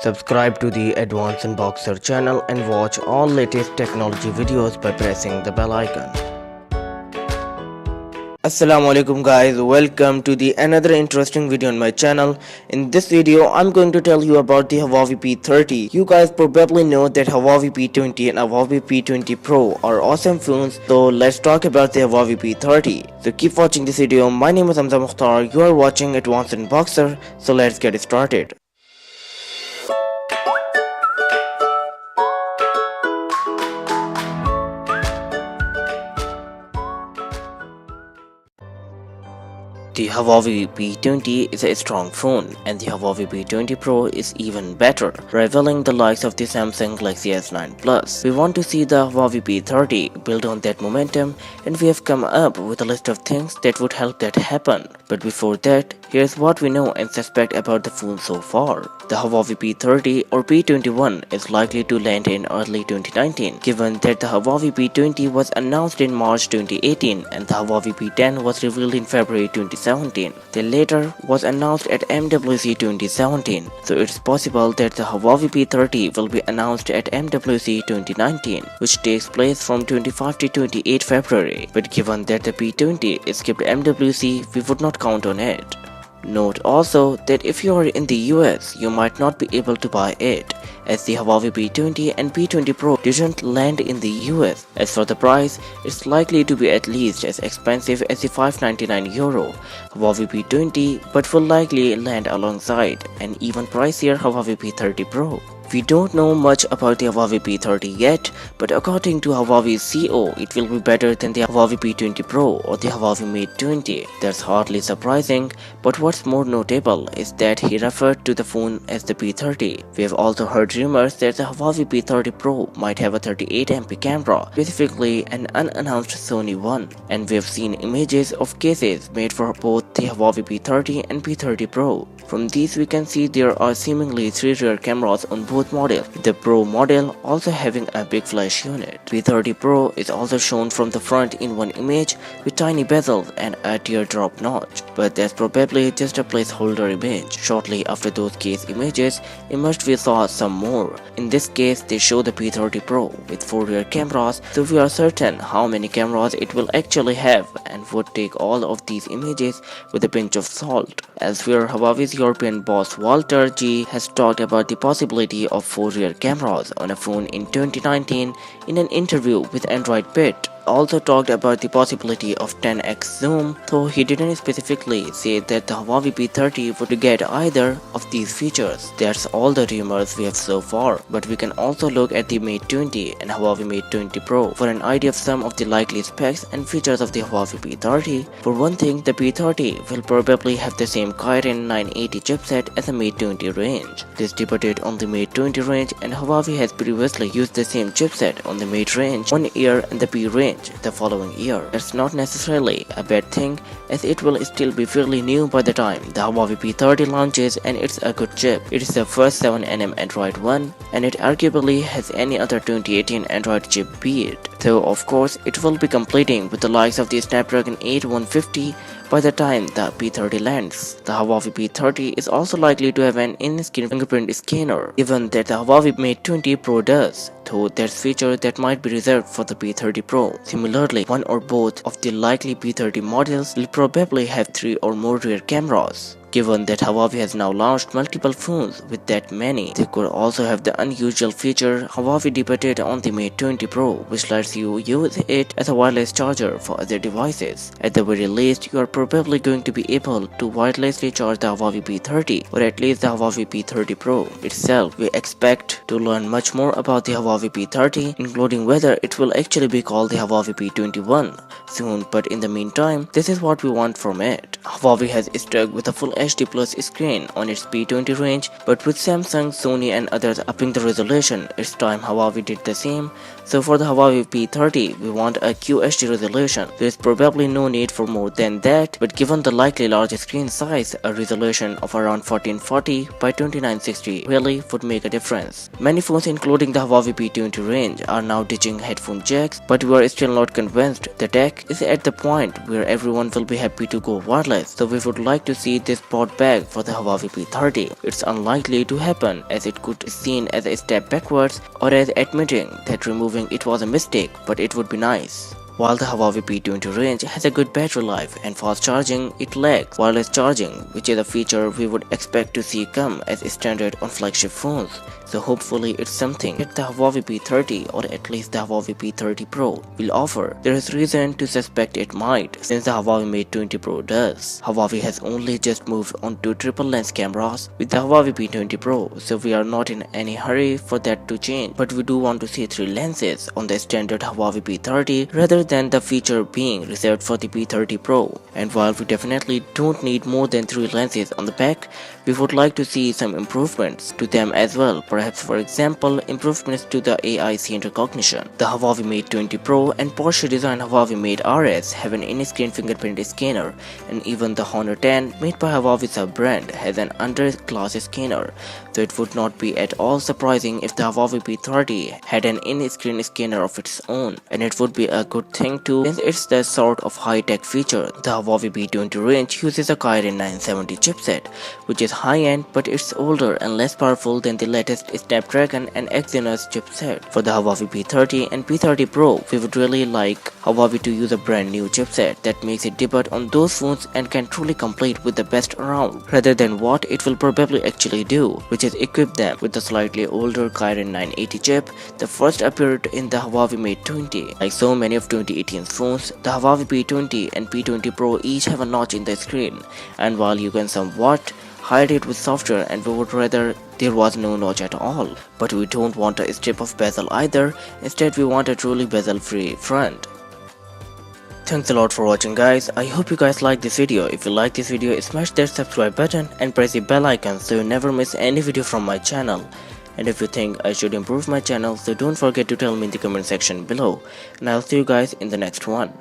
Subscribe to the Advanced Unboxer channel and watch all latest technology videos by pressing the bell icon. Assalamu alaikum guys, welcome to the another interesting video on my channel. In this video I'm going to tell you about the Huawei P30. You guys probably know that Huawei P20 and Huawei P20 Pro are awesome phones, so let's talk about the Huawei P30. So keep watching this video. My name is Hamza Mukhtar, you are watching Advanced Unboxer, so let's get started. The Huawei P20 is a strong phone, and the Huawei P20 Pro is even better, rivaling the likes of the Samsung Galaxy S9 Plus. We want to see the Huawei P30 build on that momentum, and we have come up with a list of things that would help that happen. But before that, here's what we know and suspect about the phone so far. The Huawei P30 or P21 is likely to land in early 2019, given that the Huawei P20 was announced in March 2018 and the Huawei P10 was revealed in February 2017. The latter was announced at MWC 2017, so it's possible that the Huawei P30 will be announced at MWC 2019, which takes place from 25 to 28 February. But given that the P20 skipped MWC, we would not count on it. Note also that if you are in the US, you might not be able to buy it, as the Huawei P20 and P20 Pro didn't land in the US. As for the price, it's likely to be at least as expensive as the €599 Huawei P20, but will likely land alongside an even pricier Huawei P30 Pro. We don't know much about the Huawei P30 yet, but according to Huawei's CEO, it will be better than the Huawei P20 Pro or the Huawei Mate 20. That's hardly surprising, but what's more notable is that he referred to the phone as the P30. We have also heard rumors that the Huawei P30 Pro might have a 38MP camera, specifically an unannounced Sony one, and we have seen images of cases made for both the Huawei P30 and P30 Pro. From these we can see there are seemingly 3 rear cameras on both models, with the Pro model also having a big flash unit. P30 Pro is also shown from the front in one image with tiny bezels and a teardrop notch, but that's probably just a placeholder image. Shortly after those case images emerged, we saw some more. In this case they show the P30 Pro with 4 rear cameras, so we are certain how many cameras it will actually have and would take all of these images with a pinch of salt. Elsewhere, Huawei's European boss Walter G has talked about the possibility of 4 rear cameras on a phone in 2019 in an interview with Android Pit. Also talked about the possibility of 10x zoom, though he didn't specifically say that the Huawei P30 would get either of these features. That's all the rumors we have so far, but we can also look at the Mate 20 and Huawei Mate 20 Pro for an idea of some of the likely specs and features of the Huawei P30. For one thing, the P30 will probably have the same Kirin 980 chipset as the Mate 20 range. This debuted on the Mate 20 range, and Huawei has previously used the same chipset on the Mate range 1 year and the P range the following year. That's not necessarily a bad thing, as it will still be fairly new by the time the Huawei P30 launches, and it's a good chip. It is the first 7nm Android one, and it arguably has any other 2018 Android chip beat. Though of course it will be competing with the likes of the Snapdragon 8150 by the time the P30 lands. The Huawei P30 is also likely to have an in-screen fingerprint scanner, given that the Huawei Mate 20 Pro does, though that's a feature that might be reserved for the P30 Pro. Similarly, one or both of the likely P30 models will probably have 3 or more rear cameras. Given that Huawei has now launched multiple phones with that many, they could also have the unusual feature Huawei debuted on the Mate 20 Pro, which lets you use it as a wireless charger for other devices. At the very least, you are probably going to be able to wirelessly charge the Huawei P30, or at least the Huawei P30 Pro itself. We expect to learn much more about the Huawei P30, including whether it will actually be called the Huawei P21 soon, but in the meantime, this is what we want from it. Huawei has stuck with a full HD Plus screen on its P20 range, but with Samsung, Sony and others upping the resolution, it's time Huawei did the same. So for the Huawei P30, we want a QHD resolution. There is probably no need for more than that, but given the likely large screen size, a resolution of around 1440 by 2960 really would make a difference. Many phones including the Huawei P20 range are now ditching headphone jacks, but we are still not convinced. The tech is at the point where everyone will be happy to go wireless, so we would like to see this brought back for the Huawei P30. It's unlikely to happen as it could be seen as a step backwards or as admitting that removing it was a mistake, but it would be nice. While the Huawei P20 range has a good battery life and fast charging, it lacks wireless charging, which is a feature we would expect to see come as standard on flagship phones. So hopefully it's something that the Huawei P30 or at least the Huawei P30 Pro will offer. There is reason to suspect it might, since the Huawei Mate 20 Pro does. Huawei has only just moved on to triple lens cameras with the Huawei P20 Pro, so we are not in any hurry for that to change, but we do want to see 3 lenses on the standard Huawei P30 rather than the feature being reserved for the P30 Pro. And while we definitely don't need more than 3 lenses on the back, we would like to see some improvements to them as well. Perhaps, for example, improvements to the AI scene recognition. The Huawei Mate 20 Pro and Porsche designed Huawei Mate RS have an in-screen fingerprint scanner, and even the Honor 10 made by Huawei sub-brand has an under-glass scanner, so it would not be at all surprising if the Huawei P30 had an in-screen scanner of its own, and it would be a good thing too, since it's the sort of high-tech feature. The Huawei P20 range uses a Kirin 970 chipset, which is high-end, but it's older and less powerful than the latest Snapdragon and Exynos chipset. For the Huawei P30 and P30 Pro, we would really like Huawei to use a brand new chipset that makes it debut on those phones and can truly compete with the best around, rather than what it will probably actually do, which is equip them with the slightly older Kirin 980 chip that first appeared in the Huawei Mate 20. Like so many of 2018's phones, the Huawei P20 and P20 Pro each have a notch in the screen, and while you can somewhat hide it with software, and we would rather there was no notch at all, but we don't want a strip of bezel either. Instead, we want a truly bezel-free front. Thanks a lot for watching, guys. I hope you guys like this video. If you like this video, smash that subscribe button and press the bell icon so you never miss any video from my channel. And if you think I should improve my channel, so don't forget to tell me in the comment section below, and I'll see you guys in the next one.